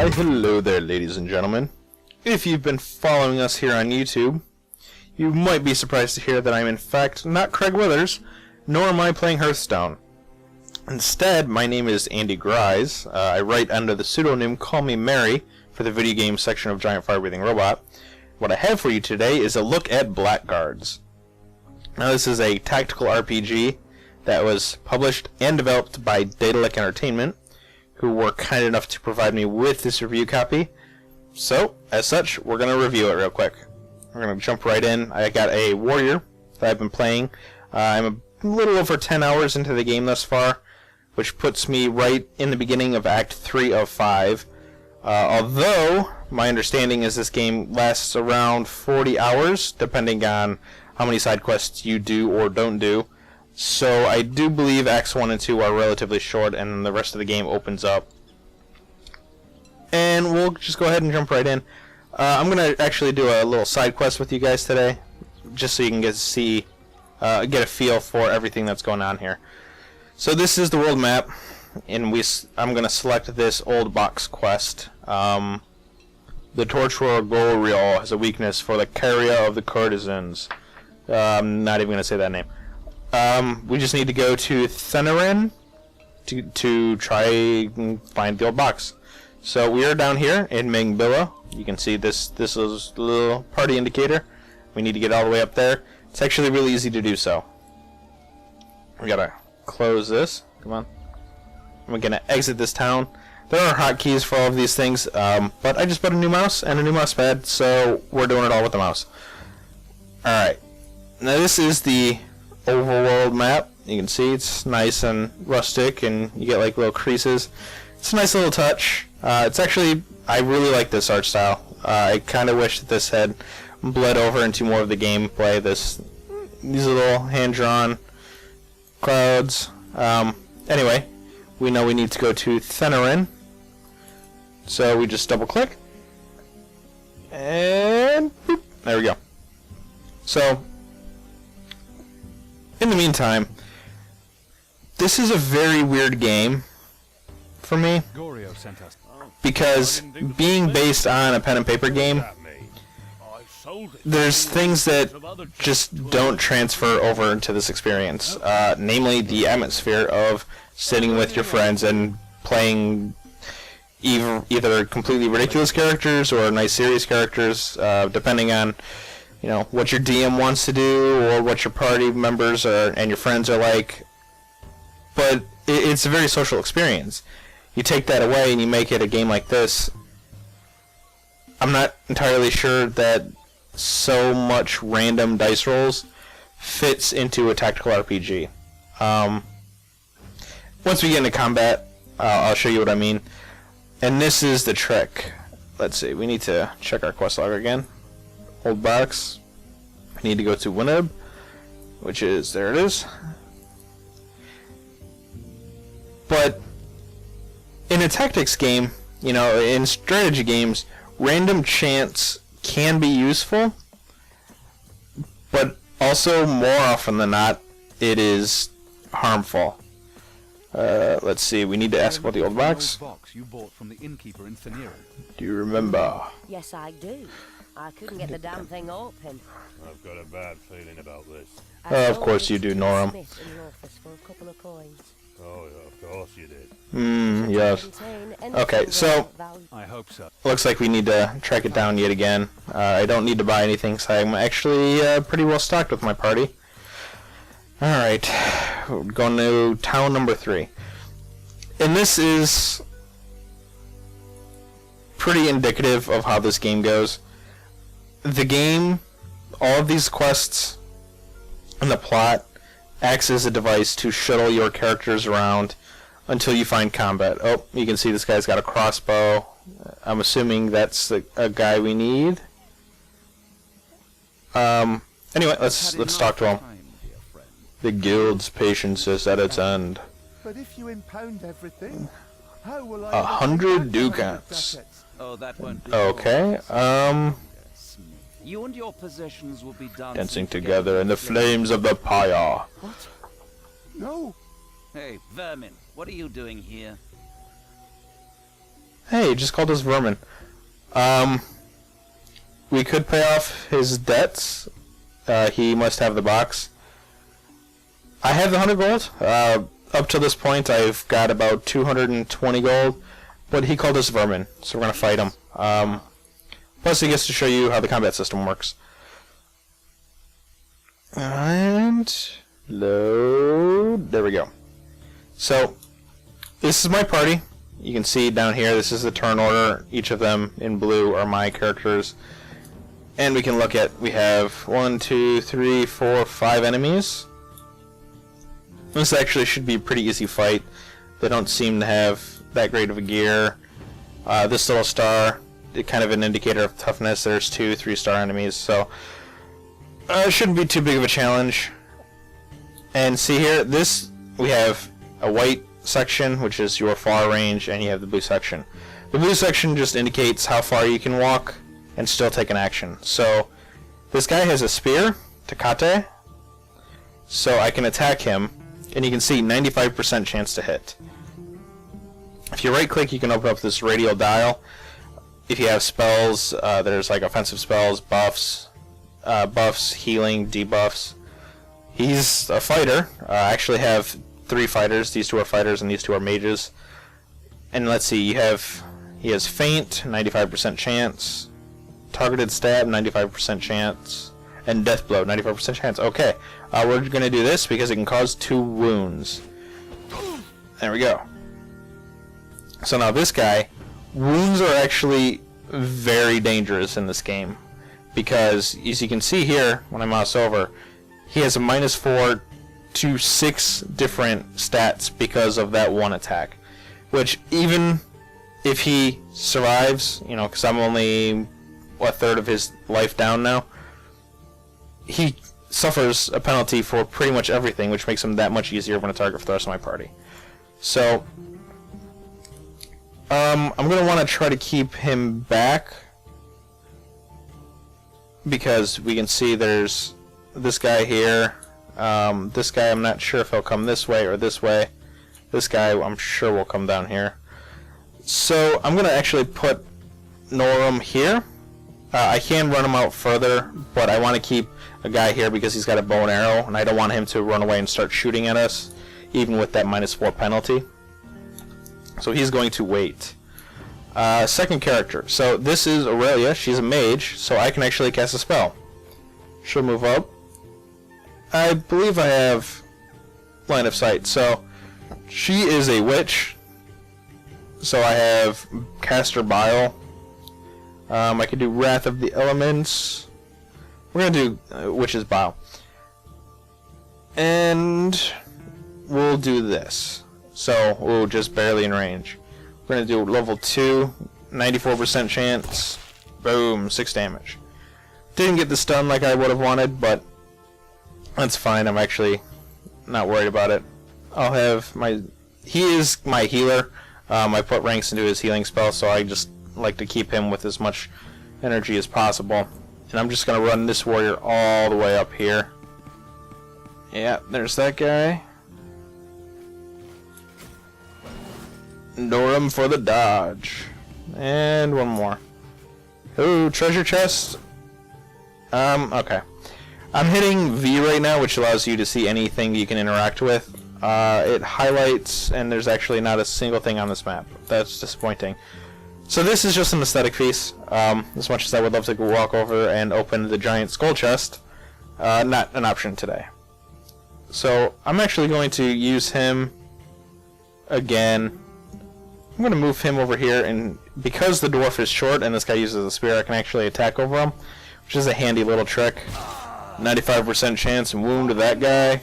Why, hello there, ladies and gentlemen. If you've been following us here on YouTube, you might be surprised to hear that I'm in fact not Craig Withers, nor am I playing Hearthstone. Instead, my name is Andy Grys. I write under the pseudonym CallmeMerry for the video game section of Giant Fire-Breathing Robot. What I have for you today is a look at Blackguards. Now, this is a tactical RPG that was published and developed by Daedalic Entertainment, who were kind enough to provide me with this review copy. So, as such, we're going to review it real quick. We're going to jump right in. I got a warrior that I've been playing. I'm a little over 10 hours into the game thus far, which puts me right in the beginning of Act 3 of 5. Although, my understanding is this game lasts around 40 hours, depending on how many side quests you do or don't do. So I do believe Acts 1 and 2 are relatively short, and the rest of the game opens up. And we'll just go ahead and jump right in. I'm going to actually do a little side quest with you guys today, just so you can get a feel for everything that's going on here. So this is the world map, and I'm going to select this old box quest. The Torturer Goriel has a weakness for the carrier of the courtesans. I'm not even going to say that name. We just need to go to Thenerin to try and find the old box. So we are down here in Mengbilla. You can see this is the little party indicator. We need to get all the way up there. It's actually really easy to do so. We gotta close this. Come on. We're gonna exit this town. There are hotkeys for all of these things, but I just bought a new mouse and a new mouse pad, so we're doing it all with the mouse. Alright. Now this is the overworld map. You can see it's nice and rustic, and you get like little creases. It's a nice little touch. It's actually, I really like this art style. I kind of wish that this had bled over into more of the gameplay. These little hand-drawn clouds. Anyway, we know we need to go to Thenerin, so we just double-click, and boop, there we go. So, in the meantime, this is a very weird game for me, because being based on a pen and paper game, there's things that just don't transfer over into this experience, namely the atmosphere of sitting with your friends and playing either completely ridiculous characters or nice serious characters, depending on what your DM wants to do or what your party members and your friends are like. But it's a very social experience. You take that away and you make it a game like this. I'm not entirely sure that so much random dice rolls fits into a tactical RPG. Once we get into combat, I'll show you what I mean. And this is the trick. Let's see, we need to check our quest log again. Old box. I need to go to Wineb, which is, there it is. But in a tactics game, in strategy games, random chance can be useful, but also more often than not, it is harmful. Let's see, we need to ask about the old box. You bought from the innkeeper in Thenerin. Do you remember? Yes, I do. I couldn't get the damn thing open. I've got a bad feeling about this. Of course you do, Norm. Oh, yeah, of course you did. Yes. Okay, so I hope so. looks like we need to track it down yet again. I don't need to buy anything, so I'm actually pretty well stocked with my party. Alright, we're going to town number 3. And this is pretty indicative of how this game goes. The game, all of these quests, and the plot acts as a device to shuttle your characters around until you find combat. Oh, you can see this guy's got a crossbow. I'm assuming that's a guy we need. Anyway, let's talk to him. The guild's patience is at its end. But if you impound everything, how will I 100 ducats. Oh, that won't be Okay, You and your possessions will be dancing together in the flames of the pyre. What? No. Hey, vermin, what are you doing here? Hey, he just called us vermin. We could pay off his debts. He must have the box. I have the 100 gold. Up to this point, I've got about 220 gold. But he called us vermin, so we're going to fight him. Plus, he gets to show you how the combat system works. And load. There we go. So, this is my party. You can see down here, this is the turn order. Each of them in blue are my characters. And we can look at, we have 1, 2, 3, 4, 5 enemies. This actually should be a pretty easy fight. They don't seem to have that great of a gear. This little star, kind of an indicator of toughness. There's 2 3-star enemies, so it shouldn't be too big of a challenge. And see here, this, we have a white section, which is your far range, and you have the blue section. The blue section just indicates how far you can walk and still take an action. So this guy has a spear, Takate, so I can attack him, and you can see 95% chance to hit. If you right click, you can open up this radial dial. If you have spells, there's like offensive spells, buffs, healing, debuffs. He's a fighter. I actually have 3 fighters. These 2 are fighters and these 2 are mages. And let's see, he has feint, 95% chance, targeted stab, 95% chance, and death blow, 95% chance. Okay, we're going to do this because it can cause 2 wounds. There we go. So now this guy, wounds are actually very dangerous in this game because, as you can see here, when I mouse over, he has a -4 to 6 different stats because of that one attack. Which, even if he survives, you know, because I'm only a third of his life down now, he suffers a penalty for pretty much everything, which makes him that much easier when a target for the rest of my party. So, I'm going to want to try to keep him back because we can see there's this guy here. This guy, I'm not sure if he'll come this way or this way. This guy, I'm sure, will come down here. So I'm going to actually put Norum here. I can run him out further, but I want to keep a guy here because he's got a bow and arrow, and I don't want him to run away and start shooting at us, even with that -4 penalty. So he's going to wait. Second character. So this is Aurelia. She's a mage, so I can actually cast a spell. She'll move up. I believe I have line of sight. So she is a witch. So I have Caster Bile. I could do Wrath of the Elements. We're going to do Witch's Bile. And we'll do this. So we're just barely in range. We're going to do level 2, 94% chance. Boom, 6 damage. Didn't get the stun like I would have wanted, but that's fine. I'm actually not worried about it. I'll have my... He is my healer. I put ranks into his healing spell, so I just like to keep him with as much energy as possible. And I'm just going to run this warrior all the way up here. Yeah, there's that guy. Norum for the dodge. And one more. Ooh, treasure chest. Okay. I'm hitting V right now, which allows you to see anything you can interact with. It highlights, and there's actually not a single thing on this map. That's disappointing. So this is just an aesthetic piece. As much as I would love to go walk over and open the giant skull chest, not an option today. So I'm actually going to use him again. I'm going to move him over here, and because the dwarf is short and this guy uses a spear, I can actually attack over him, which is a handy little trick. 95% chance and wound to that guy.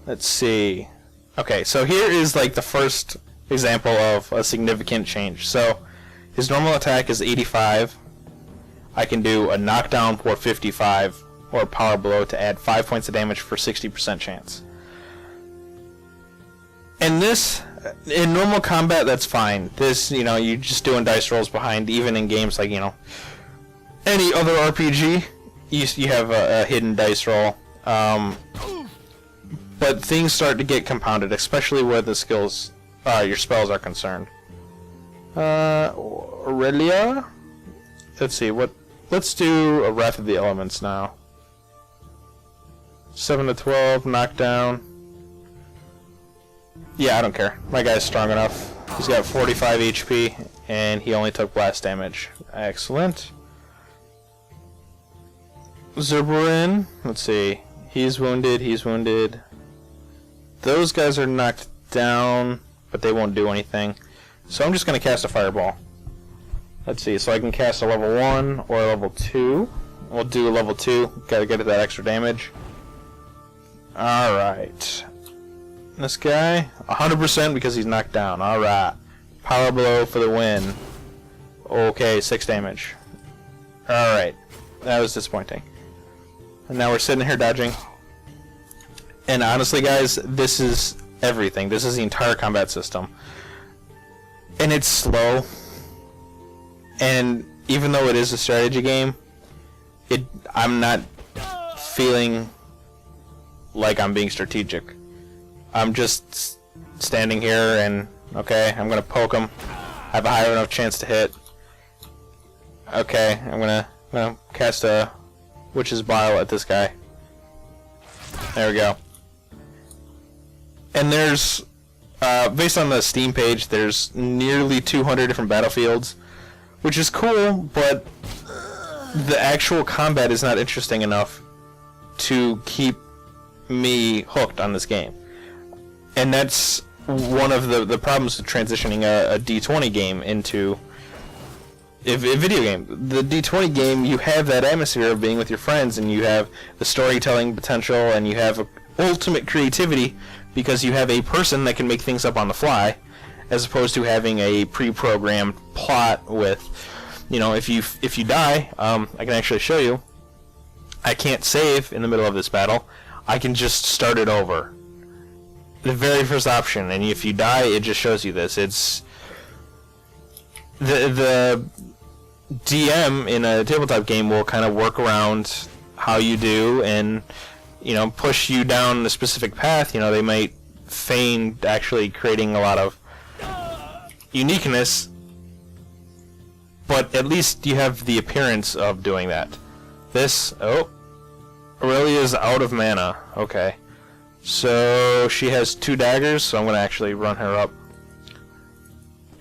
Let's see. Okay, so here is like the first example of a significant change. So his normal attack is 85. I can do a knockdown for 55 or a power blow to add 5 points of damage for 60% chance. And this, in normal combat, that's fine. This, you know, you're just doing dice rolls behind, even in games like, you know, any other RPG, you have a hidden dice roll. But things start to get compounded, especially where the skills, your spells are concerned. Aurelia? Let's see, let's do a Wrath of the Elements now. 7 to 12, knockdown. Yeah, I don't care. My guy's strong enough. He's got 45 HP, and he only took blast damage. Excellent. Zerberin, let's see. He's wounded. Those guys are knocked down, but they won't do anything. So I'm just going to cast a fireball. Let's see, so I can cast a level 1 or a level 2. We'll do a level 2. Gotta get that extra damage. Alright. This guy, 100% because he's knocked down. Alright. Power blow for the win. Okay, 6 damage. Alright. That was disappointing. And now we're sitting here dodging. And honestly, guys, this is everything. This is the entire combat system. And it's slow. And even though it is a strategy game, I'm not feeling like I'm being strategic. I'm just standing here and, okay, I'm going to poke him. I have a high enough chance to hit. Okay, I'm gonna cast a Witch's Bile at this guy. There we go. And there's, based on the Steam page, there's nearly 200 different battlefields, which is cool, but the actual combat is not interesting enough to keep me hooked on this game. And that's one of the problems with transitioning a D20 game into a video game. The D20 game, you have that atmosphere of being with your friends, and you have the storytelling potential, and you have ultimate creativity because you have a person that can make things up on the fly, as opposed to having a pre-programmed plot with, you know, if you die, I can actually show you. I can't save in the middle of this battle. I can just start it over. The very first option, and if you die, it just shows you this. It's the DM in a tabletop game will kind of work around how you do and, you know, push you down a specific path. You know, they might feign actually creating a lot of uniqueness, but at least you have the appearance of doing that. This, oh, Aurelia's out of mana. Okay. So she has 2 daggers, so I'm going to actually run her up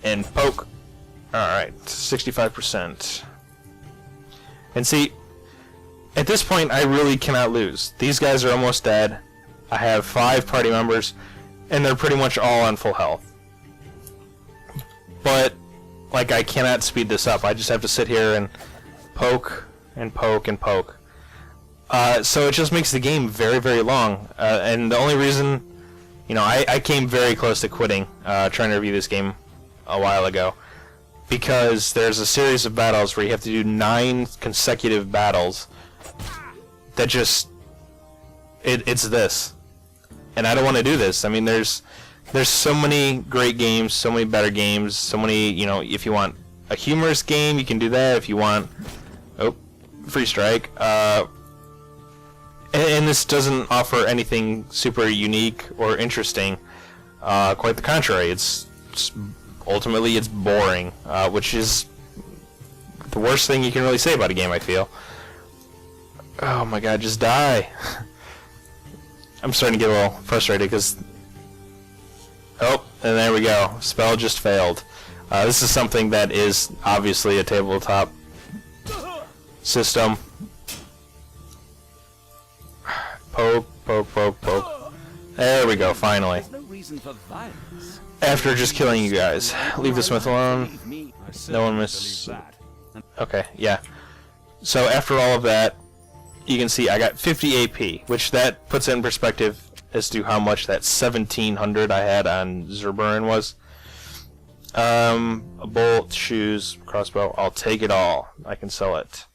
and poke. Alright, 65%. And see, at this point I really cannot lose. These guys are almost dead. I have 5 party members, and they're pretty much all on full health. But, like, I cannot speed this up. I just have to sit here and poke and poke and poke. So it just makes the game very, very long. And the only reason, you know, I came very close to quitting trying to review this game a while ago, because there's a series of battles where you have to do 9 consecutive battles that just, it's this. And I don't want to do this. I mean, there's so many great games, so many better games, so many, you know, if you want a humorous game, you can do that. If you want, oh, free strike. And this doesn't offer anything super unique or interesting. Quite the contrary. It's ultimately it's boring, which is the worst thing you can really say about a game, I feel. Oh my god, just die. I'm starting to get a little frustrated because... Oh, and there we go. Spell just failed. This is something that is obviously a tabletop system. Poke, poke, poke, poke. There we go, finally. There's no reason for violence. After just killing you guys. Leave the smith alone. Believe me, I No certainly one believe miss... that. Okay, yeah. So after all of that, you can see I got 50 AP, which that puts it in perspective as to how much that 1700 I had on Zerberin was. A bolt, shoes, crossbow, I'll take it all. I can sell it.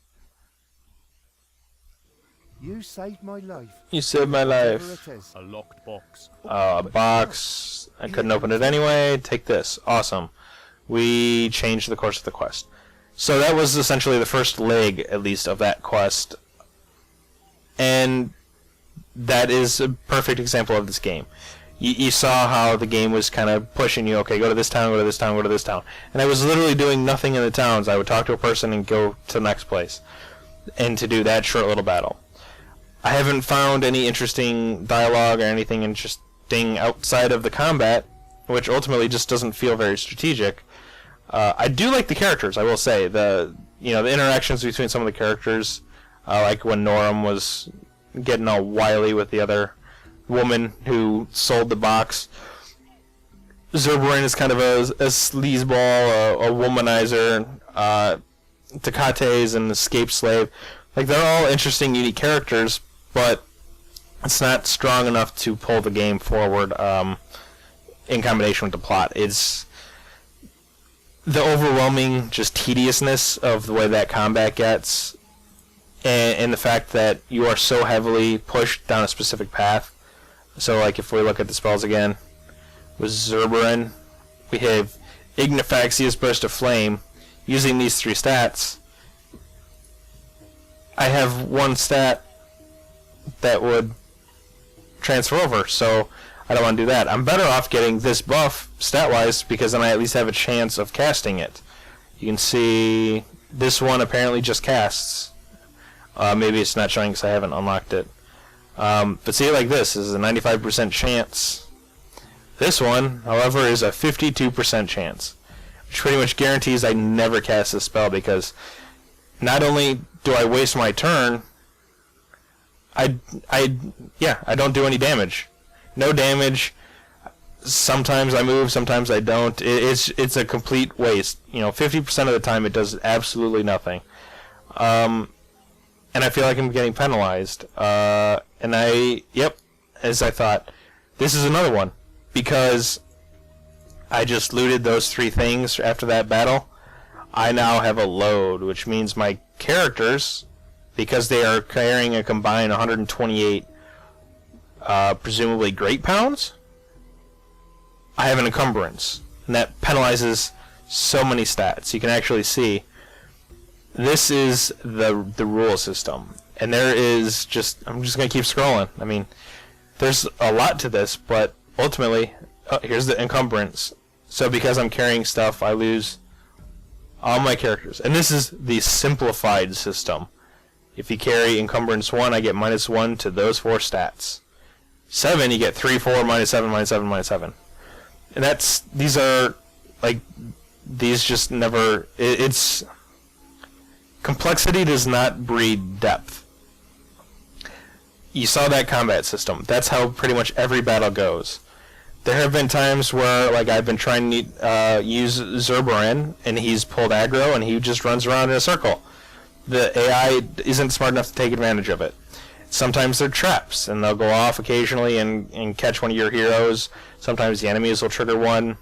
You saved my life. You saved my life. Whatever it is. A locked box. A box. I couldn't open it anyway. Take this. Awesome. We changed the course of the quest. So that was essentially the first leg, at least, of that quest. And that is a perfect example of this game. you saw how the game was kind of pushing you. Okay, go to this town, go to this town, go to this town. And I was literally doing nothing in the towns. I would talk to a person and go to the next place, and to do that short little battle. I haven't found any interesting dialogue or anything interesting outside of the combat, which ultimately just doesn't feel very strategic. I do like the characters, I will say. The interactions between some of the characters, like when Norum was getting all wily with the other woman who sold the box. Zerberine is kind of a sleazeball, a womanizer. Tecate is an escaped slave. Like, they're all interesting, unique characters, but it's not strong enough to pull the game forward in combination with the plot. It's the overwhelming just tediousness of the way that combat gets, and the fact that you are so heavily pushed down a specific path. So, like, if we look at the spells again, with Zerberine, we have Ignifaxia's Burst of Flame. Using these 3 stats, I have 1 stat that would transfer over, so I don't want to do that. I'm better off getting this buff stat-wise, because then I at least have a chance of casting it. You can see this one apparently just casts. Maybe it's not showing because I haven't unlocked it. But see it like this is a 95% chance. This one, however, is a 52% chance, which pretty much guarantees I never cast this spell, because not only do I waste my turn, I don't do any damage. No damage. Sometimes I move, sometimes I don't. It's a complete waste. 50% of the time it does absolutely nothing. And I feel like I'm getting penalized. As I thought, this is another one, because I just looted those 3 things after that battle. I now have a load, which means my characters, because they are carrying a combined 128 presumably great pounds, I have an encumbrance, and that penalizes so many stats. You can actually see this is the rule system, and there is I'm just going to keep scrolling. I mean, there's a lot to this, but ultimately, here's the encumbrance. So because I'm carrying stuff, I lose all my characters. And this is the simplified system. If you carry encumbrance 1, I get -1 to those 4 stats. 7, you get 3, 4, -7, -7, -7. And these just never, it's, complexity does not breed depth. You saw that combat system. That's how pretty much every battle goes. There have been times where, like, I've been trying to use Zerberine, and he's pulled aggro, and he just runs around in a circle. The AI isn't smart enough to take advantage of it. Sometimes they're traps, and they'll go off occasionally and catch one of your heroes. Sometimes the enemies will trigger one.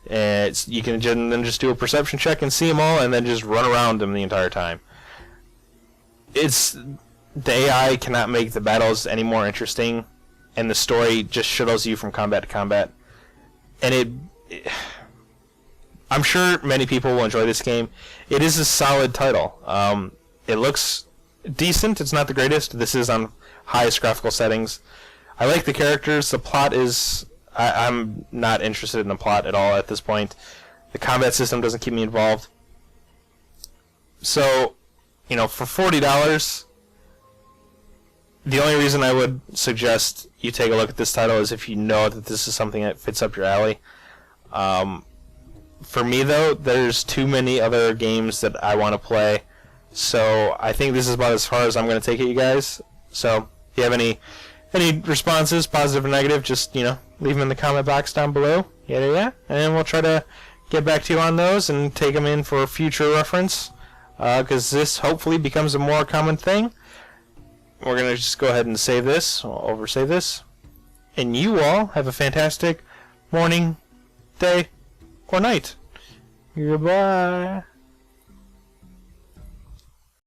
You can then just do a perception check and see them all, and then just run around them the entire time. The AI cannot make the battles any more interesting, and the story just shuttles you from combat to combat. And I'm sure many people will enjoy this game. It is a solid title. It looks decent. It's not the greatest. This is on highest graphical settings. I like the characters. The plot is... I'm not interested in the plot at all at this point. The combat system doesn't keep me involved. So, for $40... The only reason I would suggest you take a look at this title is if you know that this is something that fits up your alley. For me, though, there's too many other games that I want to play, so I think this is about as far as I'm going to take it, you guys. So, if you have any responses, positive or negative, just, leave them in the comment box down below. Yeah, and we'll try to get back to you on those and take them in for future reference, because this hopefully becomes a more common thing. We're going to just go ahead and save this, or oversave this. And you all have a fantastic morning, day, or night. Goodbye.